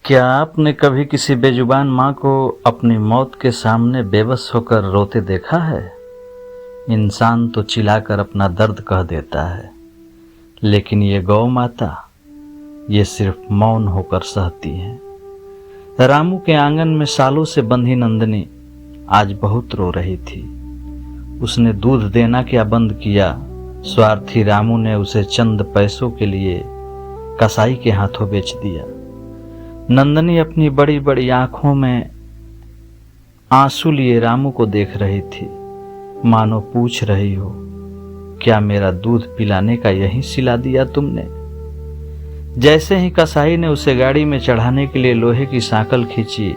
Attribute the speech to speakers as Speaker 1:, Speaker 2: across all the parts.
Speaker 1: क्या आपने कभी किसी बेजुबान माँ को अपनी मौत के सामने बेबस होकर रोते देखा है? इंसान तो चिल्लाकर अपना दर्द कह देता है, लेकिन ये गौ माता ये सिर्फ मौन होकर सहती है। रामू के आंगन में सालों से बंधी नंदनी आज बहुत रो रही थी। उसने दूध देना क्या बंद किया। स्वार्थी रामू ने उसे चंद पैसों के लिए कसाई के हाथों बेच दिया। नंदनी अपनी बड़ी बड़ी आंखों में आंसू लिए रामू को देख रही थी, मानो पूछ रही हो, क्या मेरा दूध पिलाने का यही सिला दिया तुमने? जैसे ही कसाई ने उसे गाड़ी में चढ़ाने के लिए लोहे की सांकल खींची,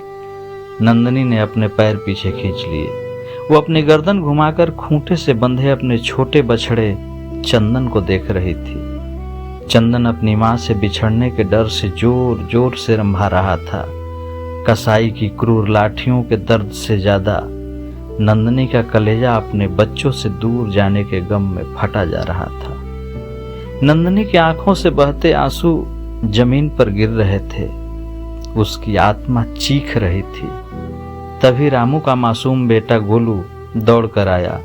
Speaker 1: नंदनी ने अपने पैर पीछे खींच लिए। वो अपनी गर्दन घुमाकर खूंटे से बंधे अपने छोटे बछड़े चंदन को देख रही थी। चंदन अपनी मां से बिछड़ने के डर से जोर जोर से रंभा रहा था। कसाई की क्रूर लाठियों के दर्द से ज्यादा नंदनी का कलेजा अपने बच्चों से दूर जाने के गम में फटा जा रहा था। नंदनी की आंखों से बहते आंसू जमीन पर गिर रहे थे। उसकी आत्मा चीख रही थी। तभी रामू का मासूम बेटा गोलू दौड़ कर आया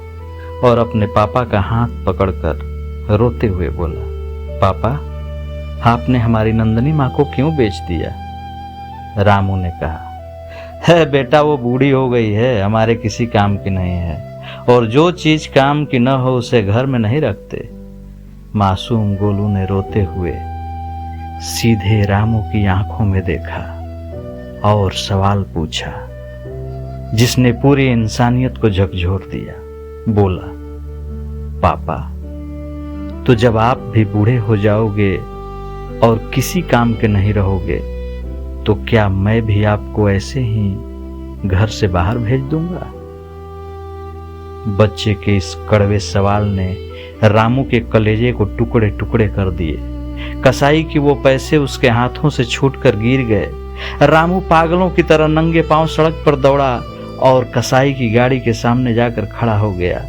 Speaker 1: और अपने पापा का हाथ पकड़कर रोते हुए बोला, पापा, आपने हमारी नंदनी माँ को क्यों बेच दिया? रामू ने कहा, है बेटा, वो बूढ़ी हो गई है, हमारे किसी काम की नहीं है, और जो चीज काम की न हो उसे घर में नहीं रखते। मासूम गोलू ने रोते हुए सीधे रामू की आंखों में देखा और सवाल पूछा, जिसने पूरी इंसानियत को झकझोर दिया। बोला, पापा, तो जब आप भी बूढ़े हो जाओगे और किसी काम के नहीं रहोगे, तो क्या मैं भी आपको ऐसे ही घर से बाहर भेज दूंगा? बच्चे के इस कड़वे सवाल ने रामू के कलेजे को टुकड़े टुकड़े कर दिए। कसाई की वो पैसे उसके हाथों से छूटकर गिर गए। रामू पागलों की तरह नंगे पांव सड़क पर दौड़ा और कसाई की गाड़ी के सामने जाकर खड़ा हो गया।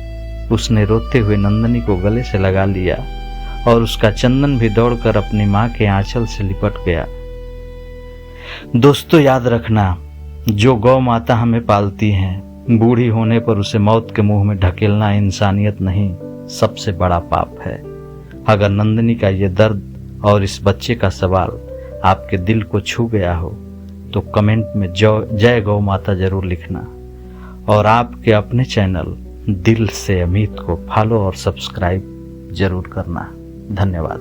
Speaker 1: उसने रोते हुए नंदनी को गले से लगा लिया और उसका चंदन भी दौड़कर अपनी मां के आंचल से लिपट गया। दोस्तों, याद रखना, जो गौ माता हमें पालती हैं, बूढ़ी होने पर उसे मौत के मुंह में ढकेलना इंसानियत नहीं, सबसे बड़ा पाप है। अगर नंदनी का ये दर्द और इस बच्चे का सवाल आपके दिल को छू गया हो, तो कमेंट में जय गौ माता जरूर लिखना और आपके अपने चैनल दिल से अमित को फॉलो और सब्सक्राइब जरूर करना। धन्यवाद।